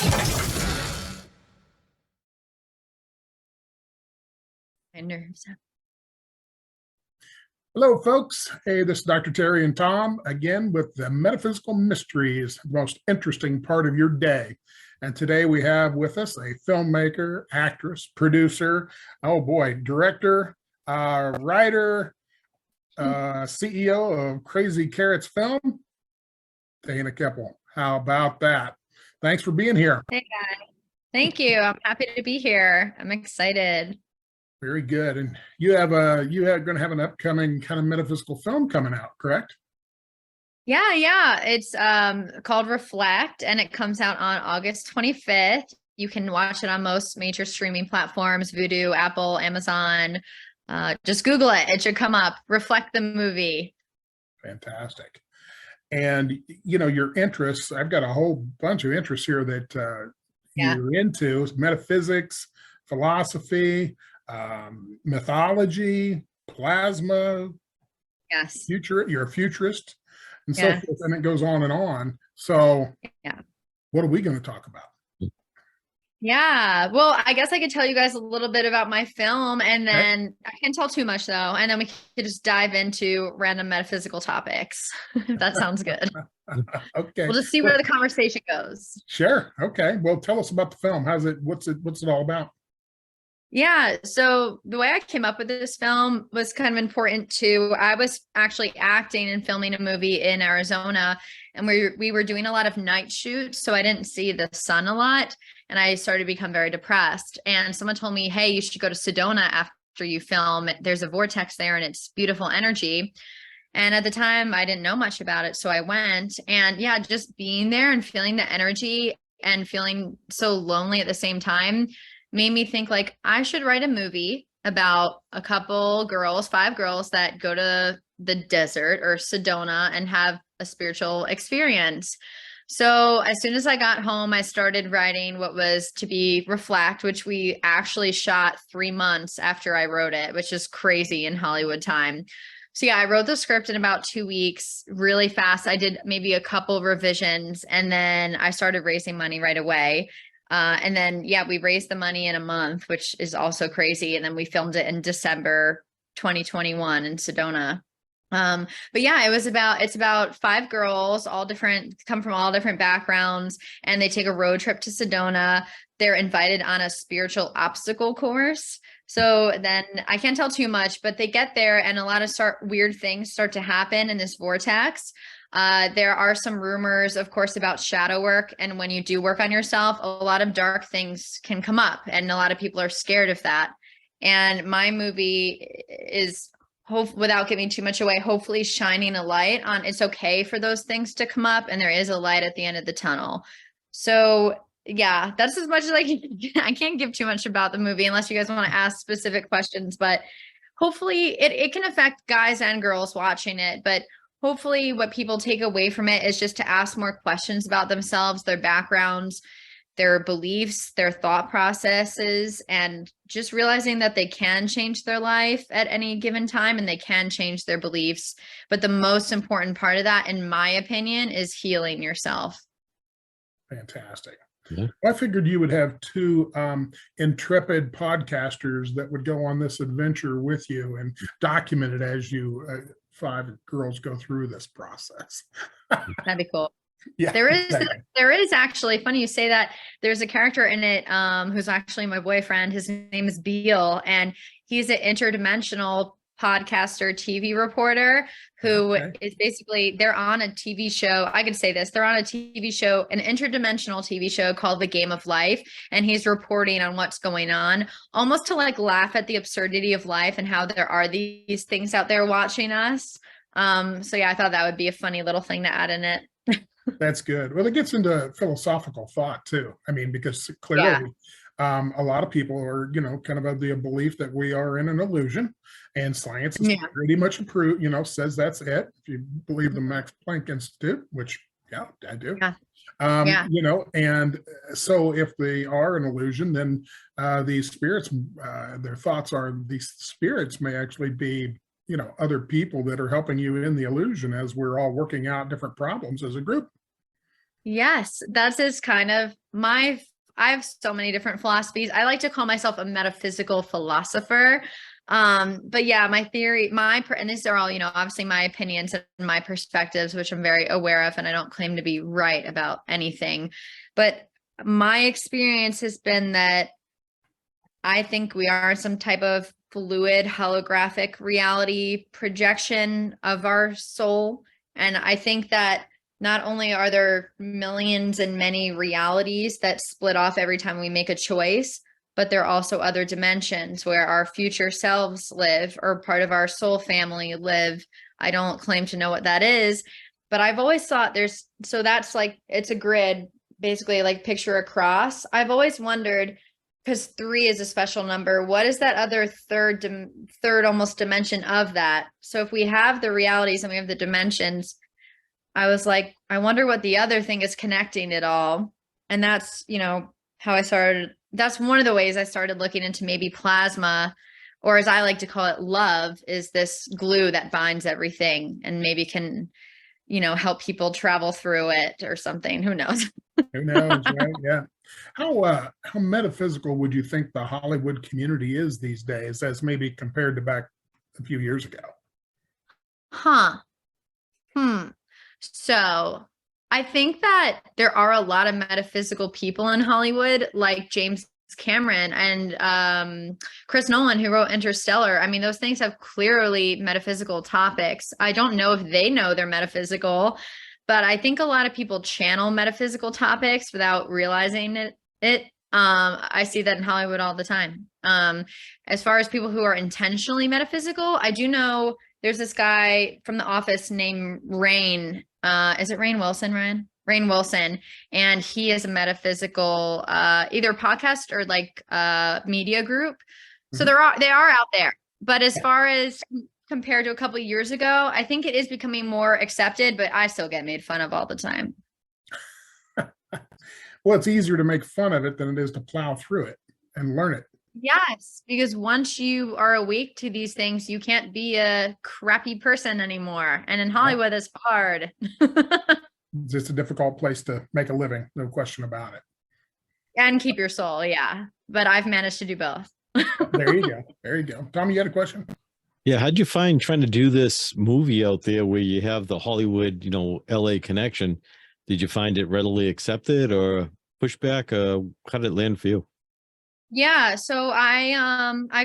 My nerves. Hello, folks. Hey, this is Dr. Terry and Tom again with the Metaphysical Mysteries, the most interesting part of your day. And today we have with us a filmmaker, actress, producer, oh boy, director, writer, CEO of Crazy Carrots Film, Dana Kippel. How about that? Thanks for being here. Hey, guys. Thank you. I'm happy to be here. I'm excited. Very good. And you're going to have an upcoming kind of metaphysical film coming out, correct? Yeah. It's called Reflect, and it comes out on August 25th. You can watch it on most major streaming platforms, Vudu, Apple, Amazon. Just Google it. It should come up. Reflect the movie. Fantastic. And, your interests, I've got a whole bunch of interests here that you're into: metaphysics, philosophy, mythology, plasma. Yes. You're a futurist, and so forth, and it goes on and on. So what are we going to talk about? Yeah, well, I guess I could tell you guys a little bit about my film, and then I can't tell too much though, and then we could just dive into random metaphysical topics. That sounds good. Okay. We'll just see where the conversation goes. Sure. Okay. Well, tell us about the film. What's it all about? Yeah, so the way I came up with this film was kind of important too. I was actually acting and filming a movie in Arizona, and we were doing a lot of night shoots, so I didn't see the sun a lot, and I started to become very depressed. And someone told me, hey, you should go to Sedona after you film. There's a vortex there, and it's beautiful energy. And at the time, I didn't know much about it, so I went. And yeah, just being there and feeling the energy and feeling so lonely at the same time made me think, like, I should write a movie about a couple girls, 5 girls that go to the desert or Sedona and have a spiritual experience. So as soon as I got home, I started writing what was to be Reflect, which we actually shot 3 months after I wrote it, which is crazy in Hollywood time. So yeah, I wrote the script in about 2 weeks, really fast. I did maybe a couple revisions, and then I started raising money right away. And then, we raised the money in a month, which is also crazy. And then we filmed it in December 2021 in Sedona. But yeah, it's about 5 girls, come from all different backgrounds, and they take a road trip to Sedona. They're invited on a spiritual obstacle course. So then I can't tell too much, but they get there and a lot of weird things start to happen in this vortex. There are some rumors, of course, about shadow work. And when you do work on yourself, a lot of dark things can come up, and a lot of people are scared of that. And my movie is, without giving too much away, hopefully shining a light on it's okay for those things to come up, and there is a light at the end of the tunnel. So yeah, that's as much as I can. I can't give too much about the movie unless you guys want to ask specific questions, but hopefully it can affect guys and girls watching it. But hopefully what people take away from it is just to ask more questions about themselves, their backgrounds, their beliefs, their thought processes, and just realizing that they can change their life at any given time and they can change their beliefs. But the most important part of that, in my opinion, is healing yourself. Fantastic. I figured you would have 2 intrepid podcasters that would go on this adventure with you and document it as you 5 girls go through this process. That'd be cool. Yeah, there is actually, funny you say that, there's a character in it who's actually my boyfriend. His name is Beal, and he's an interdimensional podcaster, TV reporter who is basically, they're on a TV show. I could say this, they're on a TV show, an interdimensional TV show called The Game of Life. And he's reporting on what's going on, almost to like laugh at the absurdity of life and how there are these things out there watching us. So yeah, I thought that would be a funny little thing to add in it. That's good. Well, it gets into philosophical thought too. I mean, because clearly a lot of people are, kind of the belief that we are in an illusion, and science is pretty much approved, says that's it. If you believe the Max Planck Institute, which, I do. And so if they are an illusion, then these spirits, their thoughts are these spirits may actually be, other people that are helping you in the illusion as we're all working out different problems as a group. Yes, that's just kind of I have so many different philosophies. I like to call myself a metaphysical philosopher. But yeah, my theory, and these are all, obviously my opinions and my perspectives, which I'm very aware of, and I don't claim to be right about anything. But my experience has been that I think we are some type of fluid holographic reality projection of our soul. And I think that not only are there millions and many realities that split off every time we make a choice, but there are also other dimensions where our future selves live, or part of our soul family live. I don't claim to know what that is, but I've always thought so that's like, it's a grid, basically, like picture a cross. I've always wondered, because 3 is a special number, what is that other third almost dimension of that? So if we have the realities and we have the dimensions, I was like, I wonder what the other thing is connecting it all. And that's, how I started. That's one of the ways I started looking into maybe plasma, or as I like to call it, love, is this glue that binds everything and maybe can, help people travel through it or something. Who knows? Who knows, right? Yeah. How metaphysical would you think the Hollywood community is these days, as maybe compared to back a few years ago? So I think that there are a lot of metaphysical people in Hollywood, like James Cameron and Chris Nolan, who wrote Interstellar. I mean, those things have clearly metaphysical topics. I don't know if they know they're metaphysical, but I think a lot of people channel metaphysical topics without realizing it. I see that in Hollywood all the time. As far as people who are intentionally metaphysical, I do know there's this guy from The Office named Rainn. Is it Rainn Wilson, Ryan? Rainn Wilson. And he is a metaphysical, either podcast or like media group. So they are out there. But as far as compared to a couple of years ago, I think it is becoming more accepted, but I still get made fun of all the time. Well, it's easier to make fun of it than it is to plow through it and learn it. Yes, because once you are awake to these things, you can't be a crappy person anymore. And in Hollywood, it's hard. It's just a difficult place to make a living, no question about it. And keep your soul, yeah. But I've managed to do both. There you go. There you go. Tom, you had a question? Yeah, how'd you find trying to do this movie out there where you have the Hollywood, LA connection? Did you find it readily accepted or pushback? How did it land for you? Yeah, so I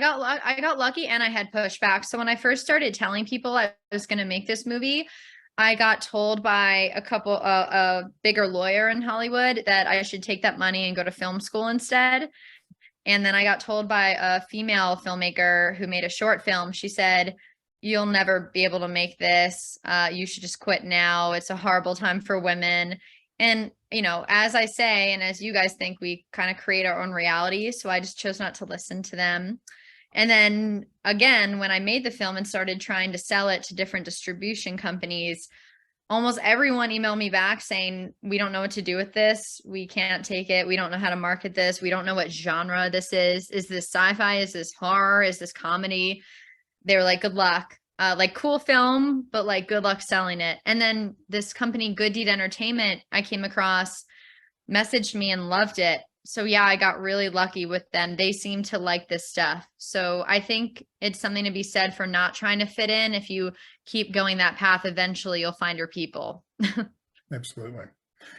got lucky and I had pushback. So when I first started telling people I was going to make this movie, I got told by a bigger lawyer in Hollywood that I should take that money and go to film school instead. And then I got told by a female filmmaker who made a short film. She said, "You'll never be able to make this. You should just quit now. It's a horrible time for women." And, as I say, and as you guys think, we kind of create our own reality. So I just chose not to listen to them. And then again, when I made the film and started trying to sell it to different distribution companies, almost everyone emailed me back saying, "We don't know what to do with this. We can't take it. We don't know how to market this. We don't know what genre this is. Is this sci-fi? Is this horror? Is this comedy?" They were like, "Good luck. Like, cool film, but like, good luck selling it." And then this company, Good Deed Entertainment, I came across, messaged me and loved it. So yeah, I got really lucky with them. They seem to like this stuff. So I think it's something to be said for not trying to fit in. If you keep going that path, eventually you'll find your people. Absolutely.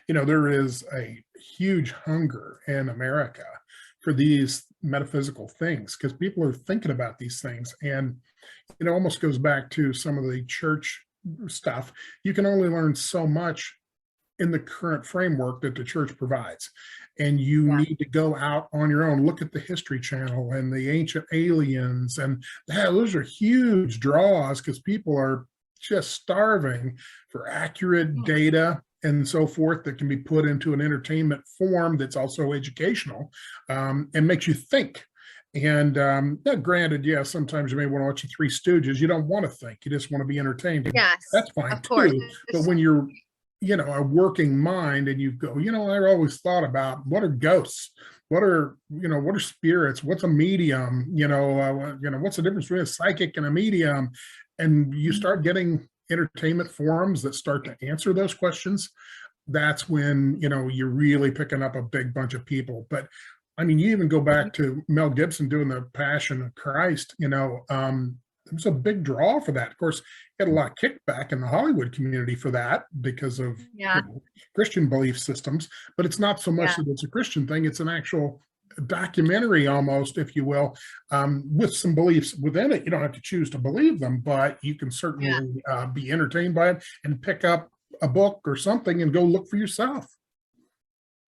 There is a huge hunger in America for these metaphysical things because people are thinking about these things. And it almost goes back to some of the church stuff. You can only learn so much in the current framework that the church provides. And you need to go out on your own, look at the History Channel and the Ancient Aliens. And those are huge draws because people are just starving for accurate data and so forth that can be put into an entertainment form that's also educational and makes you think. And granted, sometimes you may want to watch the Three Stooges. You don't want to think. You just want to be entertained. Yes, that's fine too. But when you're a working mind and you go, I always thought about what are ghosts? What are spirits? What's a medium? What's the difference between a psychic and a medium? And you start getting entertainment forums that start to answer those questions. that's when, you're really picking up a big bunch of people. But I mean, you even go back to Mel Gibson doing the Passion of Christ, it was a big draw for that. Of course, he had a lot of kickback in the Hollywood community for that because of Christian belief systems, but it's not so much that it's a Christian thing. It's an actual documentary almost, if you will, with some beliefs within it. You don't have to choose to believe them, but you can certainly be entertained by it and pick up a book or something and go look for yourself.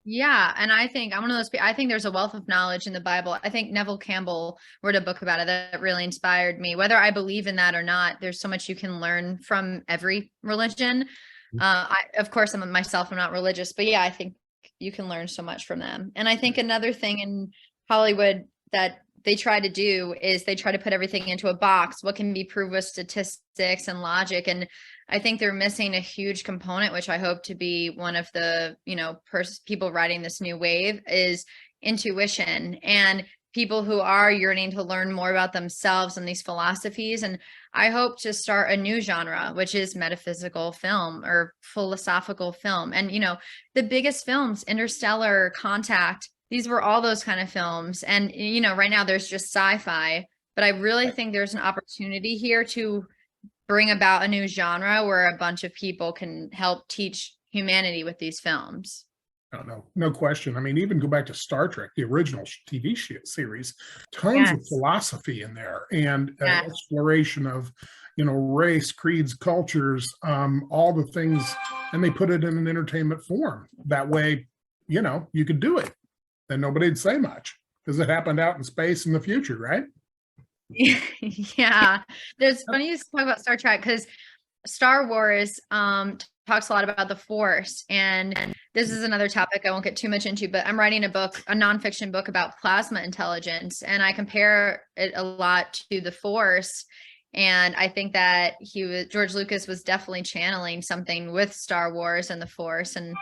Yeah. And I think I'm one of those people, I think there's a wealth of knowledge in the Bible. I think Neville Campbell wrote a book about it that really inspired me. Whether I believe in that or not, there's so much you can learn from every religion. Of course, I'm not religious, but yeah, I think you can learn so much from them. And I think another thing in Hollywood that they try to do is they try to put everything into a box. What can be proved with statistics and logic? And I think they're missing a huge component, which I hope to be one of the, people riding this new wave, is intuition and people who are yearning to learn more about themselves and these philosophies. And I hope to start a new genre, which is metaphysical film or philosophical film. And, the biggest films, Interstellar, Contact, these were all those kind of films. And, right now there's just sci-fi, but I really think there's an opportunity here to bring about a new genre where a bunch of people can help teach humanity with these films. No question. I mean, even go back to Star Trek, the original TV series, tons of philosophy in there and exploration of, race, creeds, cultures, all the things, and they put it in an entertainment form. That way, you could do it and nobody'd say much because it happened out in space in the future, right? Yeah. There's funny you talk about Star Trek because Star Wars talks a lot about the Force, and this is another topic I won't get too much into, but I'm writing a nonfiction book about plasma intelligence, and I compare it a lot to the Force. And I think that George Lucas was definitely channeling something with Star Wars and the Force, and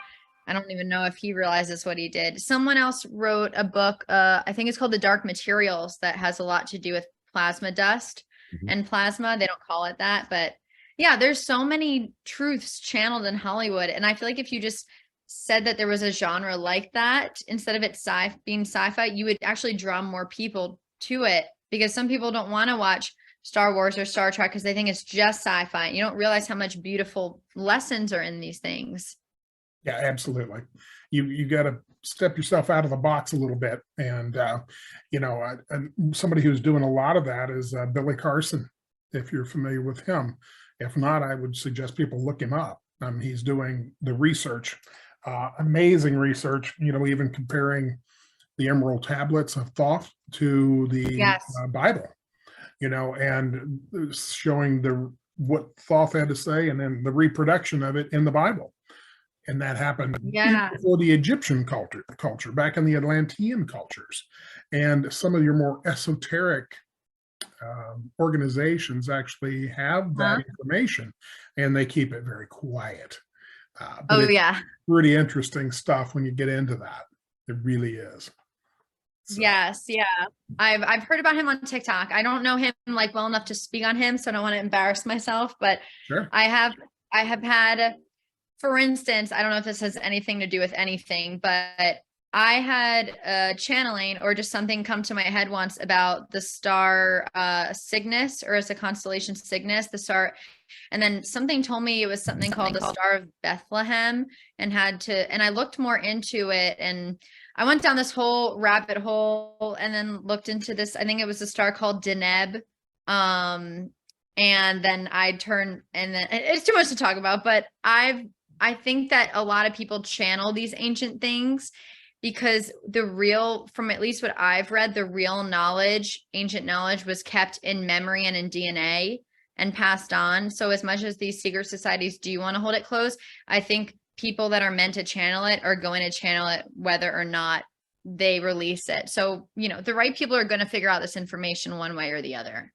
I don't even know if he realizes what he did. Someone else wrote a book, I think it's called The Dark Materials, that has a lot to do with plasma dust and plasma. They don't call it that, but yeah, there's so many truths channeled in Hollywood. And I feel like if you just said that there was a genre like that, instead of it being sci-fi, you would actually draw more people to it, because some people don't want to watch Star Wars or Star Trek because they think it's just sci-fi. You don't realize how much beautiful lessons are in these things. Yeah, absolutely. You got to step yourself out of the box a little bit. And, somebody who's doing a lot of that is Billy Carson, if you're familiar with him. If not, I would suggest people look him up. He's doing the research, amazing research, even comparing the Emerald tablets of Thoth to the Bible, and showing what Thoth had to say and then the reproduction of it in the Bible. And that happened before the Egyptian culture, back in the Atlantean cultures. And some of your more esoteric organizations actually have that information, and they keep it very quiet. Pretty interesting stuff when you get into that. It really is. So. Yes. Yeah. I've heard about him on TikTok. I don't know him well enough to speak on him, so I don't want to embarrass myself, but sure. I have had, for instance, I don't know if this has anything to do with anything, but I had a channeling or just something come to my head once about the star Cygnus, or as a constellation Cygnus, the star. And then something told me it was something called the Star of Bethlehem, and I looked more into it, and I went down this whole rabbit hole and then looked into this. I think it was a star called Deneb. And then it's too much to talk about, but I think that a lot of people channel these ancient things because from at least what I've read, the real knowledge, ancient knowledge, was kept in memory and in DNA and passed on. So as much as these secret societies do want to hold it close, I think people that are meant to channel it are going to channel it whether or not they release it. So, the right people are going to figure out this information one way or the other.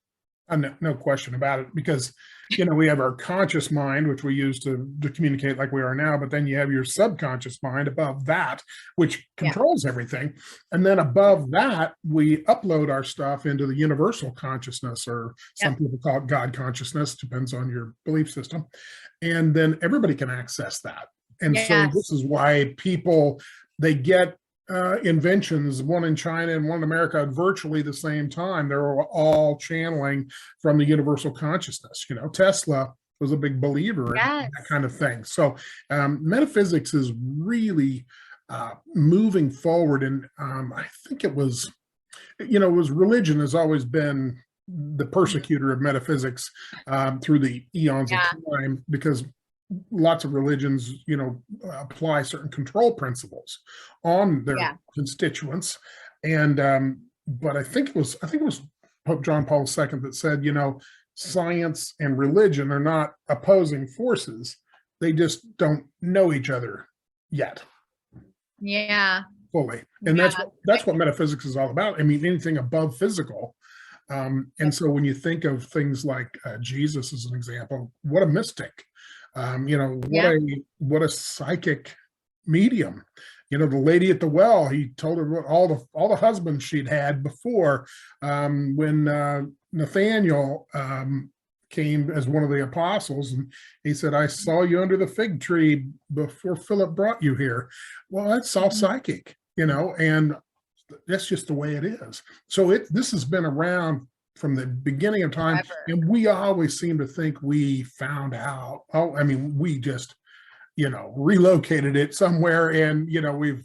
No question about it, because, we have our conscious mind, which we use to communicate like we are now, but then you have your subconscious mind above that, which controls everything. And then above that, we upload our stuff into the universal consciousness, or some people call it God consciousness, depends on your belief system. And then everybody can access that. And so this is why people, they get inventions, one in China and one in America at virtually the same time. They're all channeling from the universal consciousness. You know, Tesla was a big believer in that kind of thing. So metaphysics is really moving forward. And I think it was, you know, it was, religion has always been the persecutor of metaphysics through the eons of time, because lots of religions, you know, apply certain control principles on their constituents. And but I think it was Pope John Paul II that said, you know, science and religion are not opposing forces. They just don't know each other yet. Yeah. Fully. And that's what metaphysics is all about. I mean, anything above physical. And so when you think of things like Jesus as an example, what a mystic. You know, what a psychic medium. You know, the lady at the well, he told her what all the husbands she'd had before. When Nathaniel came as one of the apostles, and he said, I saw you under the fig tree before Philip brought you here. Well, that's all psychic, you know, and that's just the way it is. So this has been around from the beginning of time. Forever. And we always seem to think we found out. Oh, I mean, we just, you know, relocated it somewhere, and, you know, we've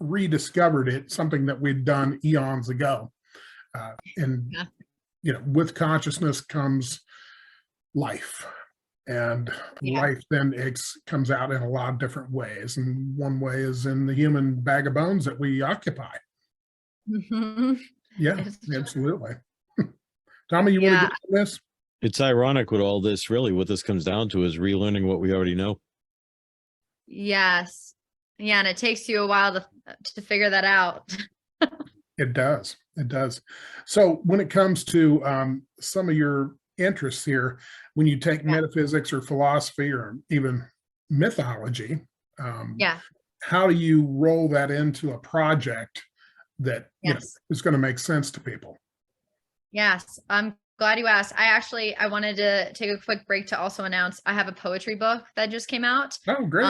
rediscovered it, something that we'd done eons ago. And, you know, with consciousness comes life. And life then comes out in a lot of different ways. And one way is in the human bag of bones that we occupy. Yeah, absolutely. Tommy, you want to get to this? It's ironic with all this, really, what this comes down to is relearning what we already know. Yes. Yeah, and it takes you a while to figure that out. It does. It does. So when it comes to some of your interests here, when you take metaphysics or philosophy or even mythology, how do you roll that into a project that you know, is going to make sense to people? Yes, I'm glad you asked. I wanted to take a quick break to also announce I have a poetry book that just came out. Oh, great.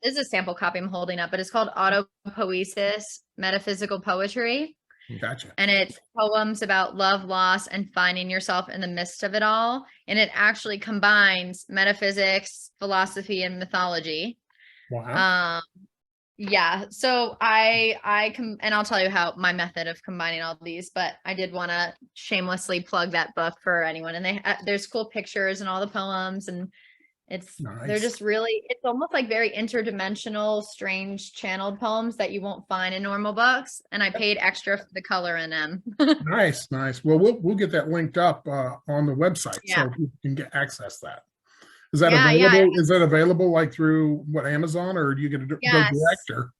This is a sample copy I'm holding up, but it's called Autopoiesis, Metaphysical Poetry. Gotcha. And it's poems about love, loss, and finding yourself in the midst of it all. And it actually combines metaphysics, philosophy, and mythology. Wow. Yeah. So and I'll tell you how my method of combining all these, but I did want to shamelessly plug that book for anyone. And there's cool pictures and all the poems, and they're just really, it's almost like very interdimensional, strange channeled poems that you won't find in normal books. And I paid extra for the color in them. Nice. Well, we'll get that linked up on the website so people can access that. Is that available? Is that available like through Amazon, or do you get to go direct? Or?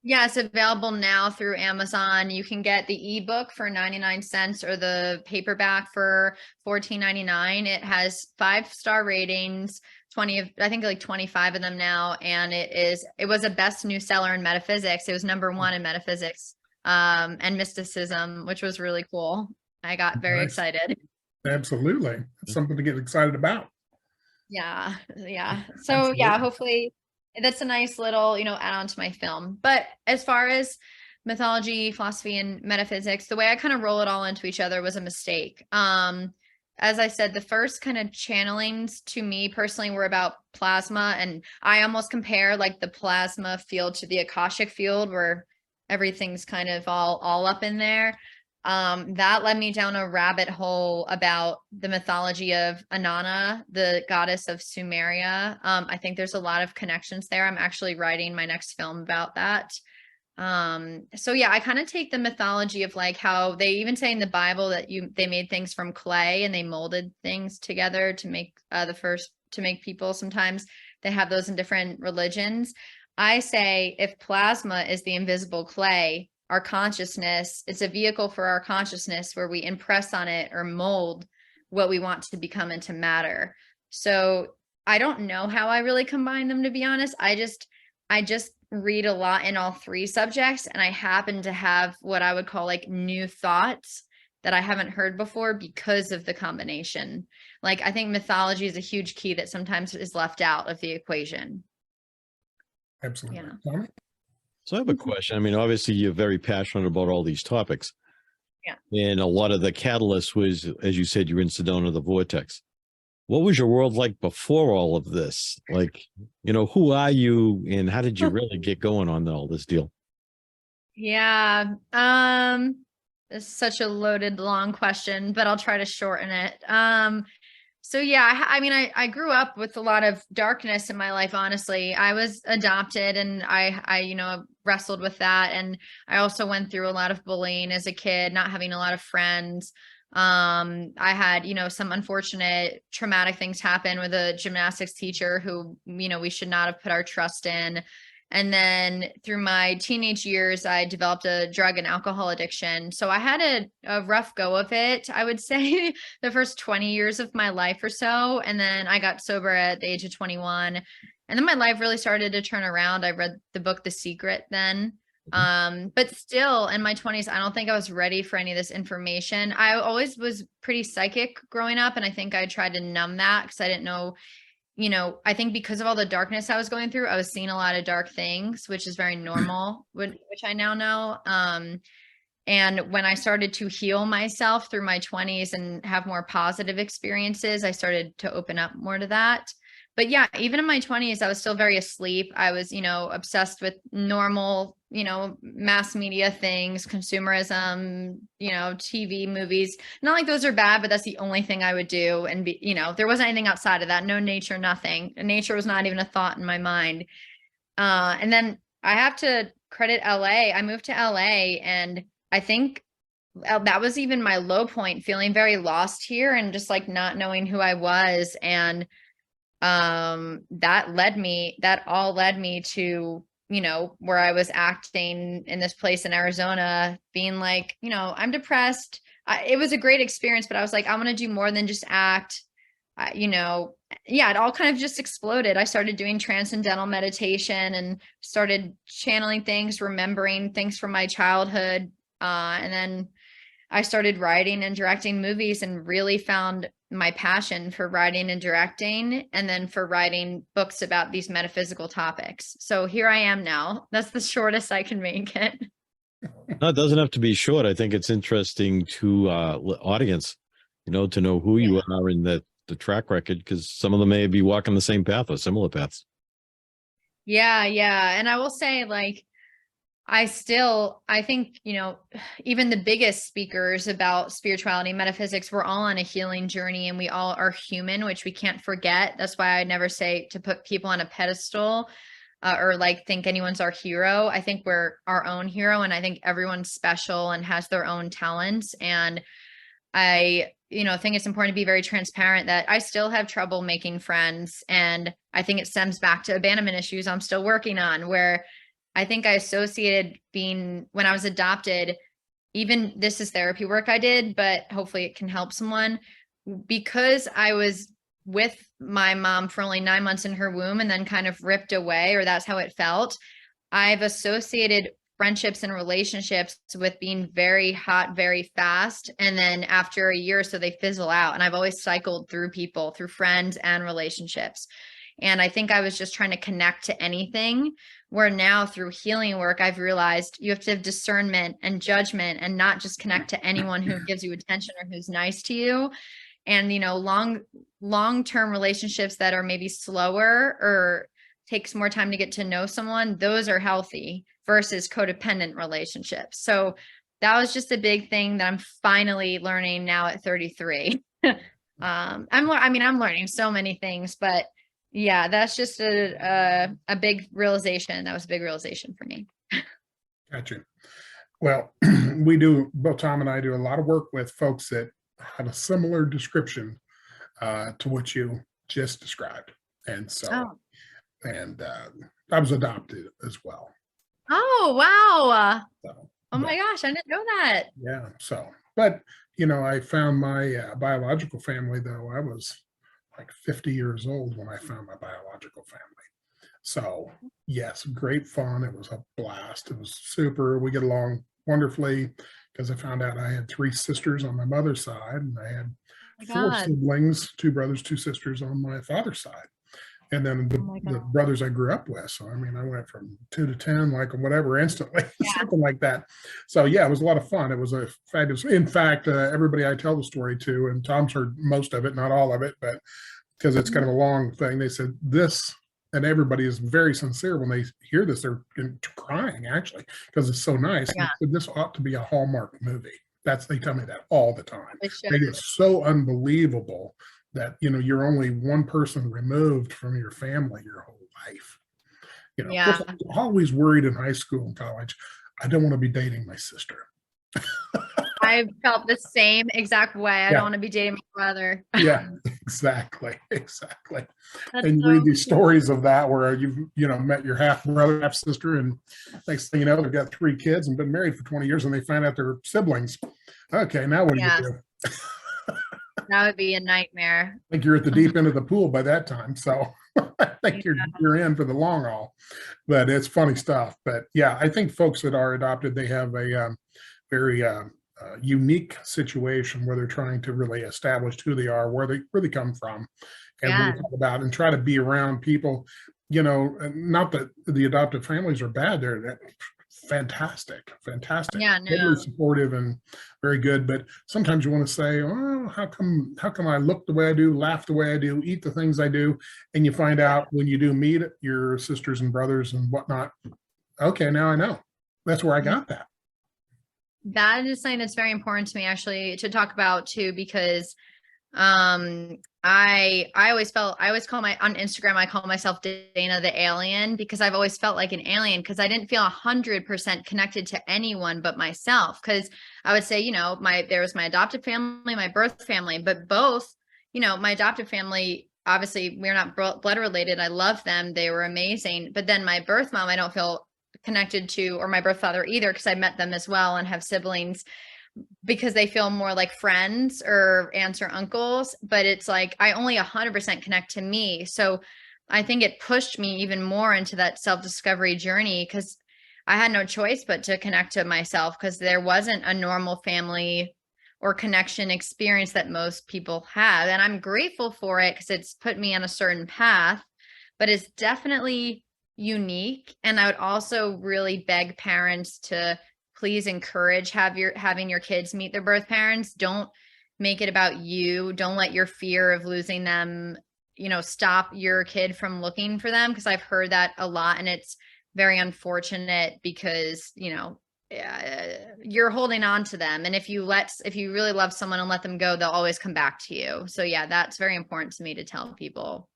Yeah, it's available now through Amazon. You can get the ebook for 99 cents or the paperback for $14.99. It has 5-star ratings, I think like 25 of them now. And it was a best new seller in metaphysics. It was #1 in metaphysics and mysticism, which was really cool. I got very excited. Absolutely. That's something to get excited about. Yeah. So hopefully that's a nice little, add on to my film. But as far as mythology, philosophy, and metaphysics, the way I kind of roll it all into each other was a mistake. As I said, the first kind of channelings to me personally were about plasma, and I almost compare like the plasma field to the Akashic field, where everything's kind of all up in there. That led me down a rabbit hole about the mythology of Inanna, the goddess of Sumeria. I think there's a lot of connections there. I'm actually writing my next film about that. So yeah, I kind of take the mythology of like how they even say in the Bible that they made things from clay and they molded things together to make to make people. Sometimes they have those in different religions. I say if plasma is the invisible clay, our consciousness, it's a vehicle for our consciousness where we impress on it or mold what we want to become into matter. So I don't know how I really combine them, to be honest. I just read a lot in all three subjects, and I happen to have what I would call like new thoughts that I haven't heard before because of the combination. Like I think mythology is a huge key that sometimes is left out of the equation. Absolutely. Yeah. Tommy? So I have a question. I mean, obviously you're very passionate about all these topics. Yeah. And a lot of the catalyst was, as you said, you're in Sedona, the vortex. What was your world like before all of this? Like, who are you and how did you really get going on all this deal? Yeah. It's such a loaded, long question, but I'll try to shorten it. So yeah, I mean, I grew up with a lot of darkness in my life, honestly. I was adopted and I wrestled with that. And I also went through a lot of bullying as a kid, not having a lot of friends. I had, some unfortunate traumatic things happen with a gymnastics teacher who, we should not have put our trust in. And then through my teenage years, I developed a drug and alcohol addiction. So I had a rough go of it, I would say, the first 20 years of my life or so. And then I got sober at the age of 21. And then my life really started to turn around. I read the book, The Secret, then. But still in my 20s, I don't think I was ready for any of this information. I always was pretty psychic growing up. And I think I tried to numb that because I didn't know. I think because of all the darkness I was going through, I was seeing a lot of dark things, which is very normal, which I now know. And when I started to heal myself through my 20s and have more positive experiences, I started to open up more to that. But yeah, even in my 20s, I was still very asleep. I was, obsessed with normal, mass media things, consumerism, TV, movies. Not like those are bad, but that's the only thing I would do. And there wasn't anything outside of that. No nature, nothing. Nature was not even a thought in my mind. And then I have to credit LA. I moved to LA and I think that was even my low point, feeling very lost here and just like not knowing who I was. And that all led me to, where I was acting in this place in Arizona, being like, I'm depressed. It was a great experience, but I was like, I want to do more than just act. It all kind of just exploded. I started doing transcendental meditation and started channeling things, remembering things from my childhood. And then I started writing and directing movies and really found my passion for writing and directing, and then for writing books about these metaphysical topics. So here I am now. That's the shortest I can make it. No, it doesn't have to be short. I think it's interesting to audience, to know who you are in the track record, because some of them may be walking the same path or similar paths. Yeah. And I will say, like, I think, even the biggest speakers about spirituality, metaphysics, we're all on a healing journey and we all are human, which we can't forget. That's why I never say to put people on a pedestal or like think anyone's our hero. I think we're our own hero. And I think everyone's special and has their own talents. And I, think it's important to be very transparent that I still have trouble making friends. And I think it stems back to abandonment issues I'm still working on, where I think I associated being, when I was adopted, even this is therapy work I did, but hopefully it can help someone, because I was with my mom for only 9 months in her womb and then kind of ripped away, or that's how it felt. I've associated friendships and relationships with being very hot, very fast. And then after a year or so, they fizzle out. And I've always cycled through people, through friends and relationships. And I think I was just trying to connect to anything, where now through healing work, I've realized you have to have discernment and judgment and not just connect to anyone who gives you attention or who's nice to you. And, long-term relationships that are maybe slower or takes more time to get to know someone, those are healthy versus codependent relationships. So that was just a big thing that I'm finally learning now at 33. I'm learning so many things, but yeah, that's just a big realization. That was a big realization for me. Gotcha. Well, both Tom and I do a lot of work with folks that have a similar description to what you just described. And so, I was adopted as well. Oh, wow. So, my gosh, I didn't know that. Yeah. So, but, I found my biological family, though. I was like 50 years old when I found my biological family. So yes, great fun. It was a blast. It was super. We get along wonderfully, because I found out I had 3 sisters on my mother's side, and I had 4 siblings, 2 brothers, 2 sisters on my father's side. and then the brothers I grew up with. So I mean, I went from 2 to 10, like whatever, instantly, something like that. So yeah, it was a lot of fun. It was a fabulous. In fact, everybody I tell the story to, and Tom's heard most of it, not all of it, but because it's kind of a long thing, they said this, and everybody is very sincere when they hear this. They're crying actually because it's so nice. Yeah. This ought to be a Hallmark movie. They tell me that all the time. It's so unbelievable that, you know, you're only one person removed from your family your whole life. You know, I was always worried in high school and college, I don't want to be dating my sister. I felt the same exact way. I don't want to be dating my brother. Yeah, exactly. That's and you read these stories of that where you've, you know, met your half brother, half sister, and next thing you know, they've got 3 kids and been married for 20 years, and they find out they're siblings. Okay, now what do you do? That would be a nightmare. I think you're at the deep end of the pool by that time. So I think you're in for the long haul. But it's funny stuff. But yeah, I think folks that are adopted, they have a very unique situation where they're trying to really establish who they are, where they come from, and what we talk about, and try to be around people. You know, not that the adoptive families are bad; they're fantastic, totally supportive and very good. But sometimes you want to say, "Oh, how come I look the way I do, laugh the way I do, eat the things I do?" And you find out when you do meet your sisters and brothers and whatnot. Okay, now I know. That's where I got that. That is something that's very important to me, actually, to talk about too, because I always call on Instagram, I call myself Dana the alien, because I've always felt like an alien, because I didn't feel 100% connected to anyone but myself. Because I would say, you know, there was my adopted family, my birth family, but both, you know, my adopted family, obviously we're not blood related. I love them. They were amazing. But then my birth mom, I don't feel connected to, or my birth father either, because I met them as well and have siblings, because they feel more like friends or aunts or uncles. But it's like I only 100% connect to me. So I think it pushed me even more into that self-discovery journey, because I had no choice but to connect to myself, because there wasn't a normal family or connection experience that most people have. And I'm grateful for it, because it's put me on a certain path, but it's definitely unique. And I would also really beg parents to please encourage having your kids meet their birth parents. Don't make it about you. Don't let your fear of losing them, you know, stop your kid from looking for them, because I've heard that a lot, and it's very unfortunate, because, you know, you're holding on to them, and if you really love someone and let them go, they'll always come back to you. So yeah, that's very important to me to tell people.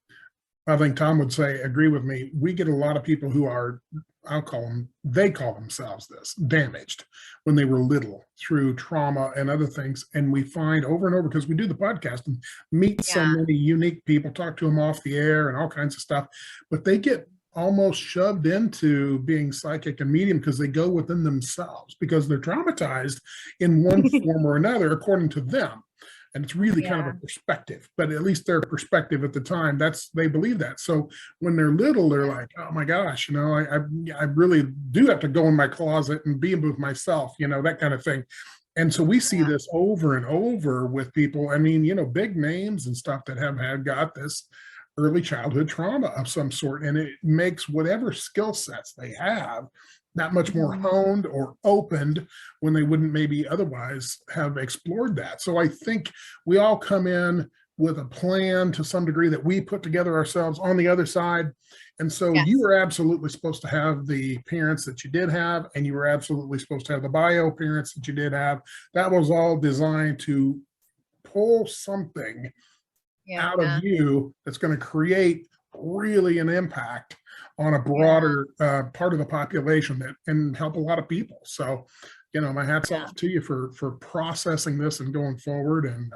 I think Tom would agree with me. We get a lot of people who are, they call themselves this, damaged when they were little through trauma and other things. And we find over and over, because we do the podcast and meet so many unique people, talk to them off the air and all kinds of stuff, but they get almost shoved into being psychic and medium because they go within themselves, because they're traumatized in one form or another, according to them. And it's really kind of a perspective, but at least their perspective at the time, they believe that. So when they're little, they're like, oh my gosh, you know, I really do have to go in my closet and be with myself, you know, that kind of thing. And so we see this over and over with people. I mean, you know, big names and stuff that have got this early childhood trauma of some sort, and it makes whatever skill sets they have that much more honed or opened when they wouldn't maybe otherwise have explored that. So I think we all come in with a plan to some degree that we put together ourselves on the other side. And so you were absolutely supposed to have the parents that you did have, and you were absolutely supposed to have the bio parents that you did have. That was all designed to pull something out of you that's going to create really an impact on a broader part of the population that can help a lot of people. So, you know, my hat's off to you for processing this and going forward. And,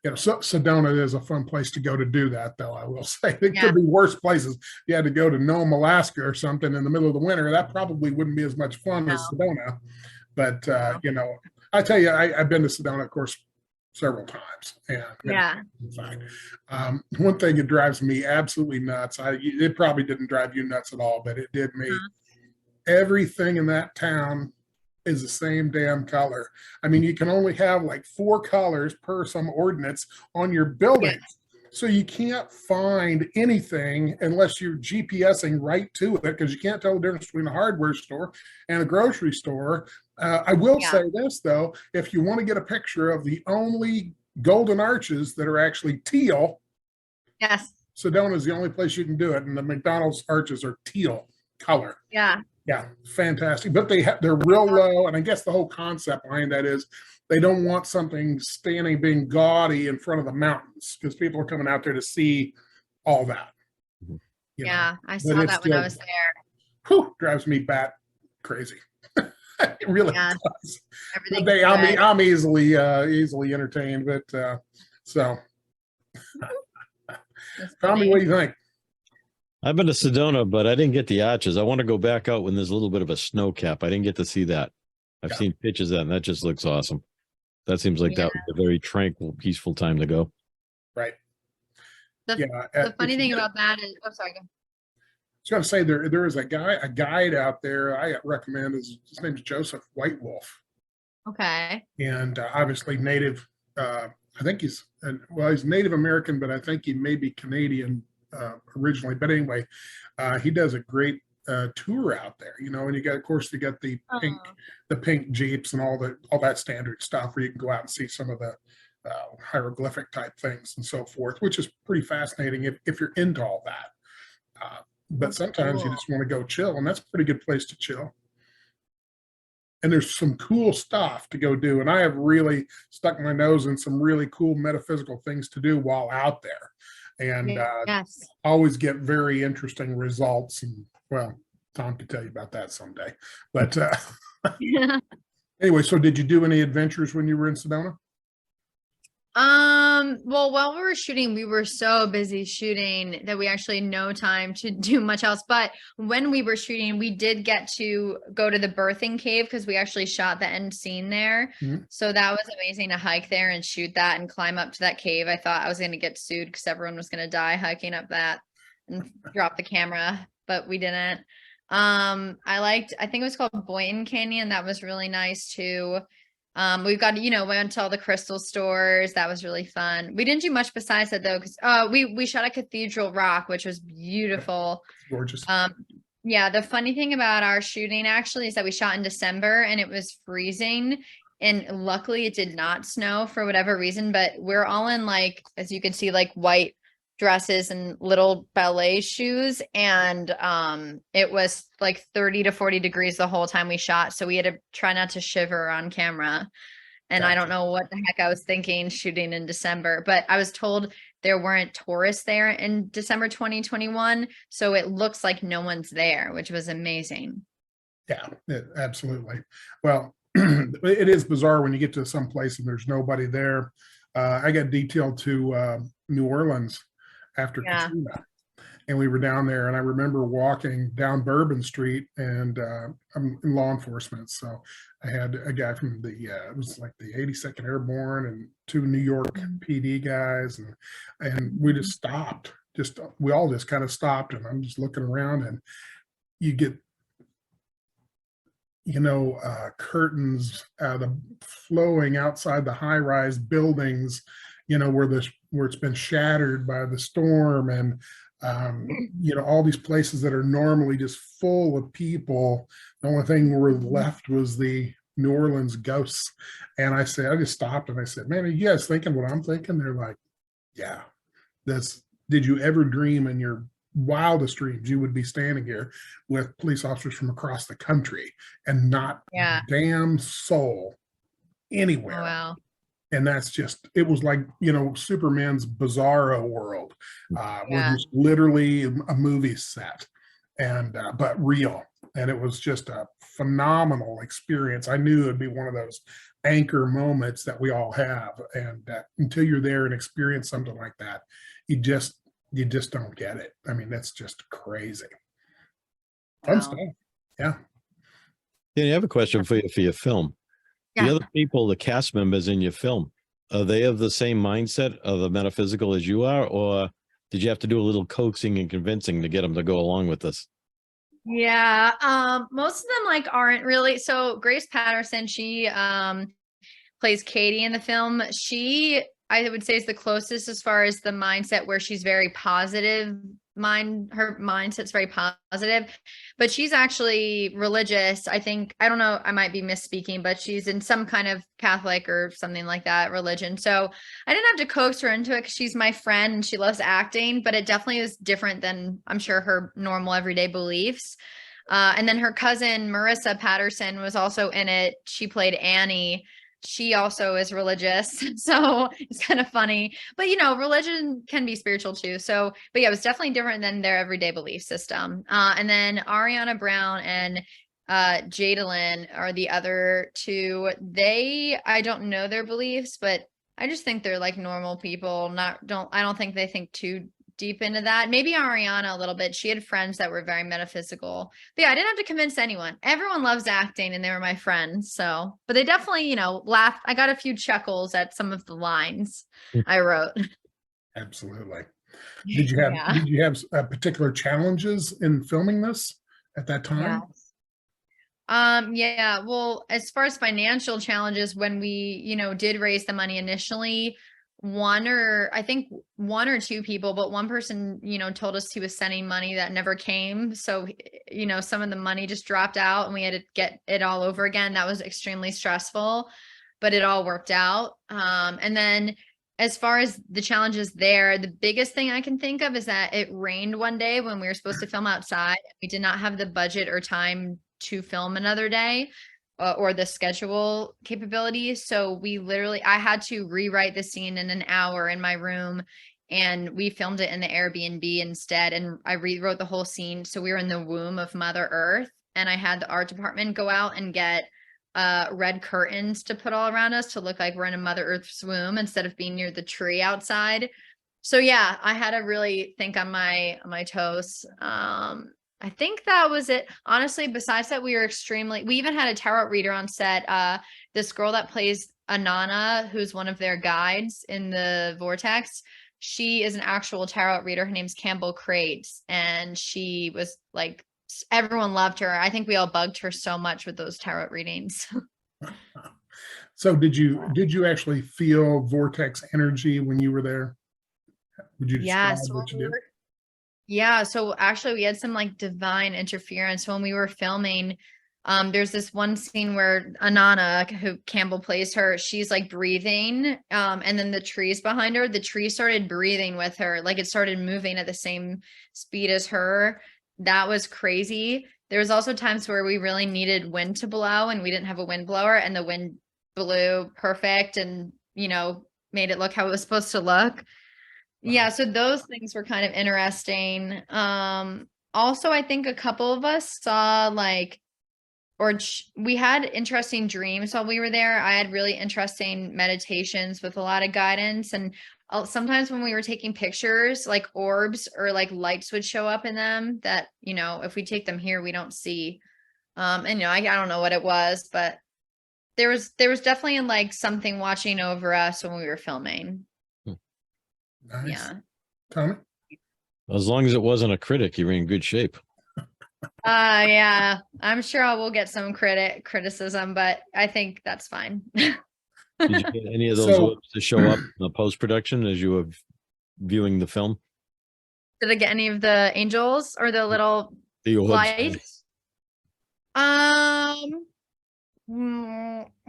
you know, Sedona is a fun place to go to do that, though, I will say. It could be worse places. If you had to go to Nome, Alaska or something in the middle of the winter, that probably wouldn't be as much fun as Sedona. But, you know, I tell you, I've been to Sedona, of course, several times. And in fact, one thing that drives me absolutely nuts, it probably didn't drive you nuts at all, but it did me. Everything in that town is the same damn color. I mean, you can only have like 4 colors per some ordinance on your buildings. So you can't find anything unless you're GPSing right to it, because you can't tell the difference between a hardware store and a grocery store. I will say this, though, if you want to get a picture of the only golden arches that are actually teal, yes, Sedona is the only place you can do it. And the McDonald's arches are teal color. yeah, Fantastic. But they're real low. And I guess the whole concept behind that is they don't want something standing being gaudy in front of the mountains, because people are coming out there to see all that. I saw that when I was there. Whew, drives me bat crazy. It really does. But I'm easily entertained. But so, tell me what you think. I've been to Sedona, but I didn't get the arches. I want to go back out when there's a little bit of a snow cap. I didn't get to see that. I've seen pictures of that, and that just looks awesome. That seems like that was a very tranquil, peaceful time to go. Right. The funny thing about that is, sorry. I was going to say there is a guide out there I recommend. His name is Joseph Whitewolf. Okay. And obviously native. I think he's Native American, but I think he may be Canadian originally. But anyway, he does a great tour out there, and you got the pink Jeeps and all that standard stuff where you can go out and see some of the hieroglyphic type things and so forth, which is pretty fascinating if you're into all that. But sometimes you just want to go chill, and that's a pretty good place to chill. And there's some cool stuff to go do. And I have really stuck my nose in some really cool metaphysical things to do while out there. And always get very interesting results. And well, Tom can tell you about that someday. But anyway, so did you do any adventures when you were in Sedona? Well, while we were shooting, we were so busy shooting that we actually had no time to do much else. But when we were shooting, we did get to go to the birthing cave because we actually shot the end scene there. Mm-hmm. So that was amazing to hike there and shoot that and climb up to that cave. I thought I was going to get sued because everyone was going to die hiking up that and drop the camera, but we didn't. I think it was called Boynton Canyon. That was really nice too. We've got, we went to all the crystal stores. That was really fun. We didn't do much besides that though, because we shot at Cathedral Rock, which was beautiful. Gorgeous. The funny thing about our shooting actually is that we shot in December and it was freezing. And luckily it did not snow for whatever reason, but we're all in as you can see, white dresses and little ballet shoes. And it was 30 to 40 degrees the whole time we shot. So we had to try not to shiver on camera. And I don't know what the heck I was thinking shooting in December, but I was told there weren't tourists there in December 2021. So it looks like no one's there, which was amazing. Yeah, absolutely. Well, it is bizarre when you get to some place and there's nobody there. I got detailed to New Orleans after Katrina, and we were down there, and I remember walking down Bourbon Street, and I'm in law enforcement, so I had a guy from it was the 82nd Airborne and 2 New York PD guys, and we just stopped. We all just kind of stopped, and I'm just looking around, and you get curtains flowing outside the high-rise buildings, where it's been shattered by the storm, and all these places that are normally just full of people. The only thing were left was the New Orleans ghosts. And I just stopped and I said, man, are you guys thinking what I'm thinking? They're like, yeah, did you ever dream in your wildest dreams you would be standing here with police officers from across the country and not a damn soul anywhere? Oh, wow. And that's it was like, Superman's bizarro world, where it's literally a movie set, and but real. And it was just a phenomenal experience. I knew it'd be one of those anchor moments that we all have. And until you're there and experience something like that, you just don't get it. I mean, that's just crazy. Fun stuff. Yeah. Yeah, I have a question for you for your film. The other people, the cast members in your film, are they of the same mindset of the metaphysical as you are, or did you have to do a little coaxing and convincing to get them to go along with this? Yeah, most of them aren't really. So Grace Patterson, she plays Katie in the film. She I would say is the closest as far as the mindset where she's very positive her mindset's very positive, but she's actually religious. I think, I don't know, I might be misspeaking, but she's in some kind of Catholic or something like that religion. So I didn't have to coax her into it because she's my friend and she loves acting, but it definitely is different than I'm sure her normal everyday beliefs. And then her cousin, Marissa Patterson, was also in it. She played Annie. She also is religious. So it's kind of funny, but religion can be spiritual too. So, but yeah, it was definitely different than their everyday belief system. And then Ariana Brown and Jadalyn are the other two. I don't know their beliefs, but I just think they're like normal people. I don't think they think too deep into that. Maybe Ariana a little bit. She had friends that were very metaphysical. But yeah, I didn't have to convince anyone. Everyone loves acting and they were my friends. So, but they definitely, laughed. I got a few chuckles at some of the lines I wrote. Absolutely. Did you have particular challenges in filming this at that time? Yeah. Well, as far as financial challenges, when we, did raise the money initially, one or two people, but one person, told us he was sending money that never came. So, some of the money just dropped out and we had to get it all over again. That was extremely stressful, but it all worked out. And then as far as the challenges there, the biggest thing I can think of is that it rained one day when we were supposed to film outside. We did not have the budget or time to film another day. Or the schedule capabilities. So I had to rewrite the scene in an hour in my room and we filmed it in the Airbnb instead. And I rewrote the whole scene. So we were in the womb of Mother Earth and I had the art department go out and get red curtains to put all around us to look like we're in a Mother Earth's womb instead of being near the tree outside. So yeah, I had to really think on my toes. I think that was it. Honestly, besides that, we even had a tarot reader on set. This girl that plays Anana, who's one of their guides in the vortex, she is an actual tarot reader. Her name's Campbell Crates. And she was like, everyone loved her. I think we all bugged her so much with those tarot readings. So did you actually feel vortex energy when you were there? Would you describe what you did? Yeah, so actually we had some like divine interference when we were filming. There's this one scene where Anana, who Campbell plays her, she's like breathing, and then the trees behind her, the tree started breathing with her, like it started moving at the same speed as her. That was crazy. There was also times where we really needed wind to blow and we didn't have a wind blower and the wind blew perfect and made it look how it was supposed to look. Yeah, so those things were kind of interesting. Also, I think a couple of us saw we had interesting dreams while we were there. I had really interesting meditations with a lot of guidance. And sometimes when we were taking pictures, like orbs or like lights would show up in them that, if we take them here, we don't see. And I don't know what it was, but there was definitely like something watching over us when we were filming. Nice. Yeah. Tommy? As long as it wasn't a critic, you were in good shape. Yeah, I'm sure I will get some criticism, but I think that's fine. Did you get any of those orbs to show up in the post-production as you were viewing the film? Did I get any of the angels or the little lights?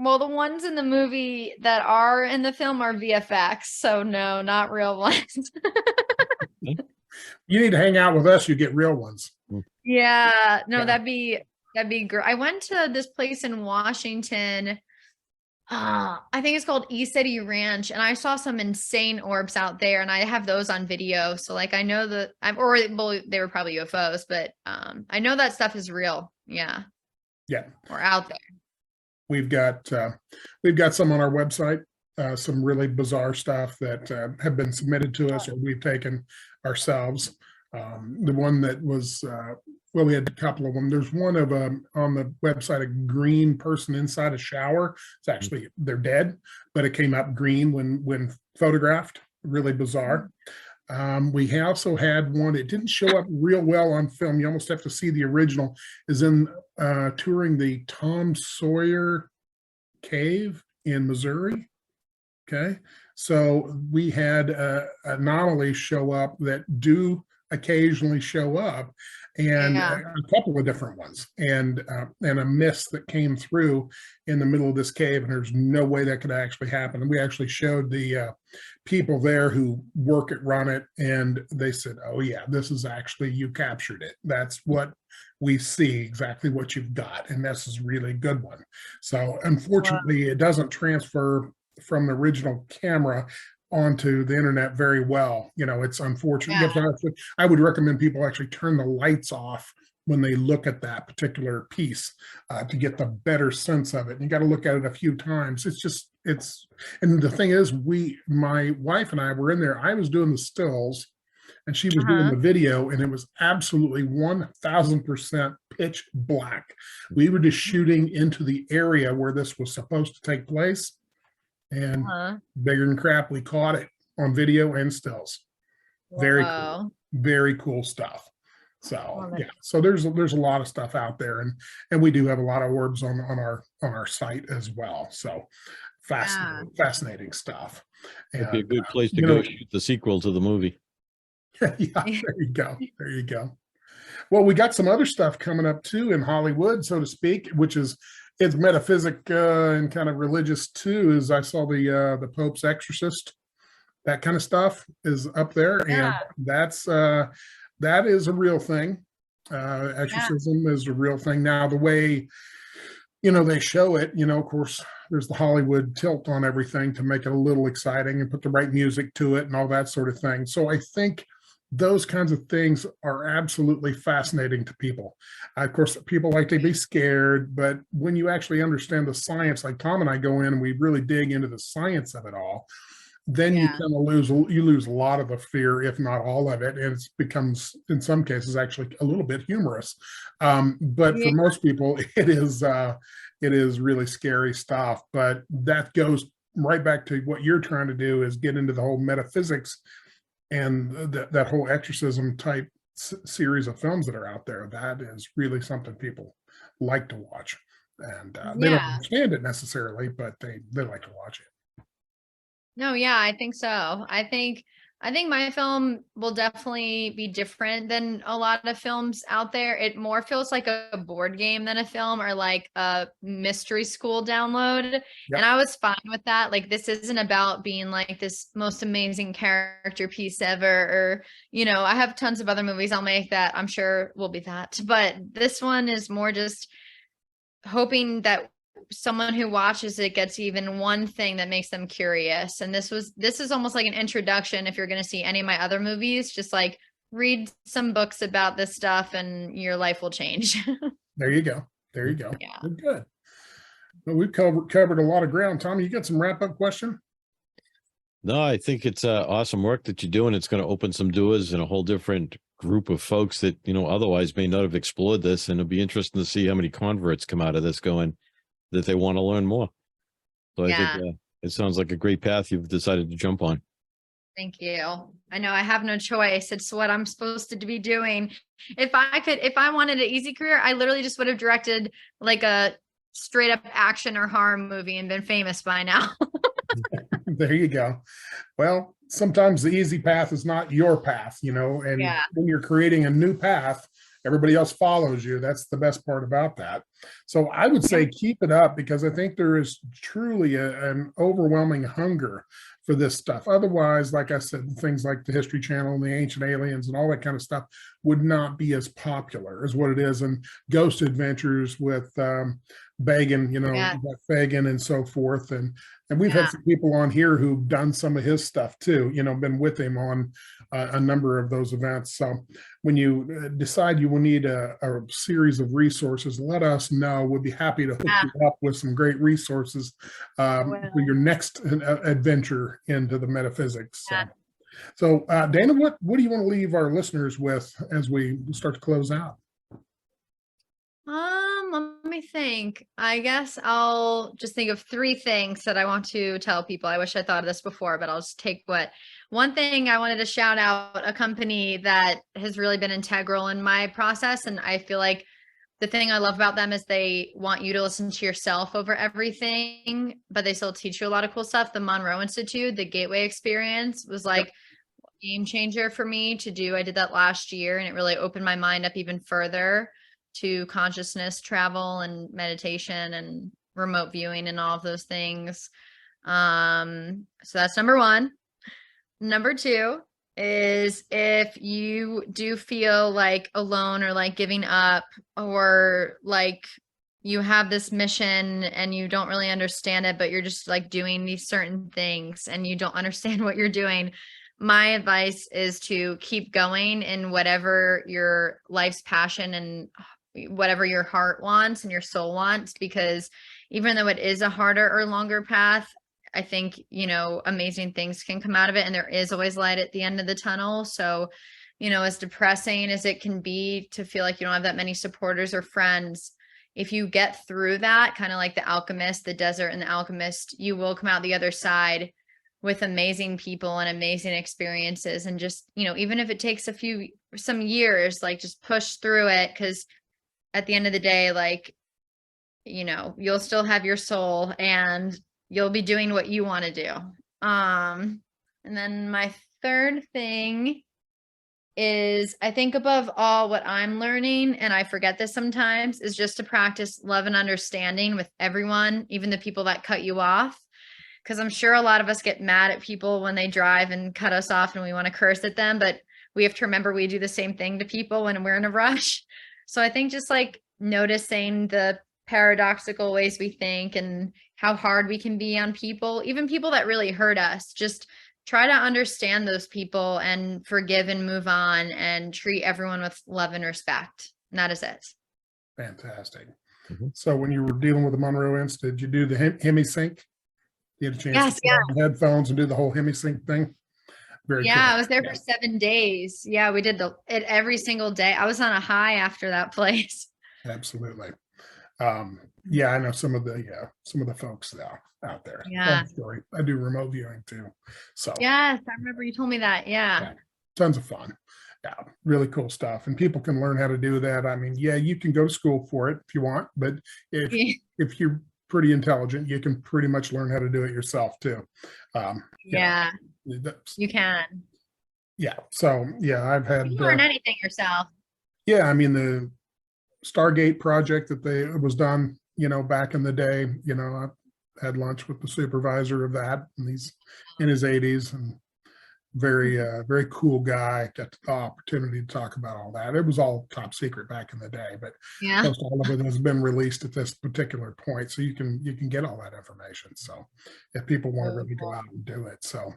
Well, the ones in the movie that are in the film are VFX, so no, not real ones. You need to hang out with us, you get real ones. Yeah, no, that'd be great. I went to this place in Washington. I think it's called East City Ranch, and I saw some insane orbs out there, and I have those on video. So like I know they were probably UFOs, but I know that stuff is real. Yeah. Yeah. Or out there. We've got some on our website, some really bizarre stuff that have been submitted to us or we've taken ourselves. The one that was, we had a couple of them. There's one of on the website, a green person inside a shower. It's actually, they're dead, but it came up green when photographed. Really bizarre. We also had one, it didn't show up real well on film. You almost have to see the original, is in touring the Tom Sawyer Cave in Missouri. Okay. So we had anomalies show up that do occasionally show up, and a couple of different ones, and a mist that came through in the middle of this cave, and there's no way that could actually happen. And we actually showed the people there who work it, run it, and they said, oh yeah, this is actually, you captured it. That's what we see, exactly what you've got, and this is really a good one. So unfortunately, it doesn't transfer from the original camera onto the internet very well. You know, it's unfortunate. I would recommend people actually turn the lights off when they look at that particular piece to get the better sense of it. And you got to look at it a few times. And the thing is, my wife and I were in there. I was doing the stills and she was doing the video, and it was absolutely 1000% pitch black. We were just shooting into the area where this was supposed to take place. And bigger than crap, we caught it on video and stills. Very cool, very cool stuff. So yeah, so there's a lot of stuff out there, and we do have a lot of orbs on our site as well. So fascinating stuff. It'd be a good place to go shoot the sequel to the movie. Yeah, there you go. There you go. Well, we got some other stuff coming up too in Hollywood, so to speak, which is it's metaphysic and kind of religious too. As I saw the Pope's Exorcist, that kind of stuff is up there, and that is a real thing. Exorcism is a real thing now. The way they show it, of course, there's the Hollywood tilt on everything to make it a little exciting and put the right music to it and all that sort of thing. So I think those kinds of things are absolutely fascinating to people. Of course, people like to be scared, but when you actually understand the science, like Tom and I go in and we really dig into the science of it all, then you kind of lose a lot of the fear, if not all of it, and it becomes, in some cases, actually a little bit humorous. But for most people, it is really scary stuff. But that goes right back to what you're trying to do, is get into the whole metaphysics and that whole exorcism type series of films that are out there. That is really something people like to watch, and they don't understand it necessarily, but they like to watch it. No, yeah, I think so. I think my film will definitely be different than a lot of films out there. It more feels like a board game than a film, or like a mystery school download. Yep. And I was fine with that. Like, this isn't about being like this most amazing character piece ever, or, I have tons of other movies I'll make that I'm sure will be that. But this one is more just hoping that someone who watches it gets even one thing that makes them curious. And this is almost like an introduction. If you're going to see any of my other movies, just like read some books about this stuff and your life will change. There you go. Yeah. Good. Well, we've covered a lot of ground. Tommy, you got some wrap up question? No, I think it's awesome work that you're doing. It's going to open some doors and a whole different group of folks that, otherwise may not have explored this. And it'll be interesting to see how many converts come out of this going that they want to learn more. So I think it sounds like a great path you've decided to jump on. Thank you. I know I have no choice. It's what I'm supposed to be doing. If I wanted an easy career, I literally just would have directed like a straight up action or horror movie and been famous by now. There you go. Well, sometimes the easy path is not your path, and when you're creating a new path, everybody else follows you. That's the best part about that. So I would say keep it up, because I think there is truly an overwhelming hunger for this stuff. Otherwise, like I said, things like the History Channel and the Ancient Aliens and all that kind of stuff would not be as popular as what it is. And Ghost Adventures with Bagan, Fagan and so forth. And we've had some people on here who've done some of his stuff too, been with him on a number of those events. So when you decide you will need a series of resources, let us know. We'll be happy to hook you up with some great resources for your next adventure into the metaphysics. So Dana, what do you want to leave our listeners with as we start to close out? Let me think. I guess I'll just think of 3 things that I want to tell people. I wish I thought of this before, but I'll just take one thing. I wanted to shout out a company that has really been integral in my process. And I feel like the thing I love about them is they want you to listen to yourself over everything, but they still teach you a lot of cool stuff. The Monroe Institute, the Gateway Experience was like a game changer for me to do. I did that last year, and it really opened my mind up even further to consciousness travel and meditation and remote viewing and all of those things. So that's number one. Number two is if you do feel like alone or like giving up, or like you have this mission and you don't really understand it, but you're just like doing these certain things and you don't understand what you're doing, my advice is to keep going in whatever your life's passion and whatever your heart wants and your soul wants, because even though it is a harder or longer path, I think, you know, amazing things can come out of it, and there is always light at the end of the tunnel. So, you know, as depressing as it can be to feel like you don't have that many supporters or friends, if you get through that, kind of like the alchemist, the desert and the alchemist, you will come out the other side with amazing people and amazing experiences. And just, you know, even if it takes some years, like just push through it, because at the end of the day, like, you know, you'll still have your soul and you'll be doing what you want to do. And then my third thing is, I think above all, what I'm learning, and I forget this sometimes, is just to practice love and understanding with everyone, even the people that cut you off. Because I'm sure a lot of us get mad at people when they drive and cut us off and we want to curse at them, but we have to remember we do the same thing to people when we're in a rush. So I think just like noticing the paradoxical ways we think and how hard we can be on people, even people that really hurt us, just try to understand those people and forgive and move on and treat everyone with love and respect. And that is it. Fantastic. So when you were dealing with the Monroe Institute, did you do the hemi-sync? You had a chance to put on the headphones and do the whole hemi-sync thing? Very cool. I was there for 7 days. Yeah, we did it every single day. I was on a high after that place. Absolutely. Yeah, I know some of the folks out there. Yeah. Story. I do remote viewing too. So yes, I remember you told me that. Yeah. Tons of fun. Yeah, really cool stuff. And people can learn how to do that. I mean, yeah, you can go to school for it if you want, but if you're pretty intelligent, you can pretty much learn how to do it yourself too. You can. Yeah. So yeah, I've had you learn anything yourself. Yeah, I mean the Stargate project that was done, you know, back in the day, you know, I had lunch with the supervisor of that, and he's in his 80s and very cool guy. Got the opportunity to talk about all that. It was all top secret back in the day, but most all of it has been released at this particular point, so you can get all that information. So if people want to really go out and do it, so.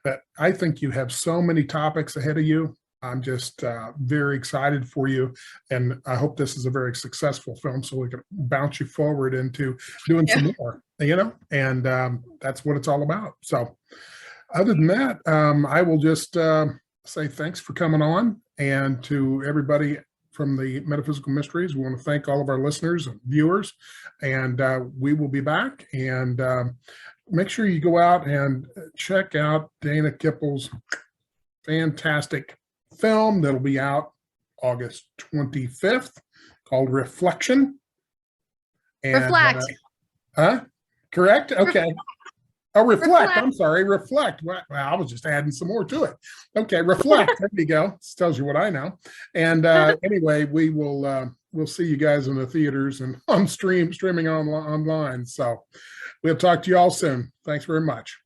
But I think you have so many topics ahead of you. I'm just very excited for you, and I hope this is a very successful film so we can bounce you forward into doing some more, you know, and that's what it's all about. So other than that, I will just say thanks for coming on, and to everybody from the Metaphysical Mysteries, we want to thank all of our listeners and viewers, and we will be back. And make sure you go out and check out Dana Kippel's fantastic film that'll be out August 25th called Reflection. And, Reflect. Correct? Okay. Reflect. I'm sorry. Reflect. Well, I was just adding some more to it. Okay. Reflect. There you go. This tells you what I know. And anyway, we'll see you guys in the theaters and on streaming online. So we'll talk to you all soon. Thanks very much.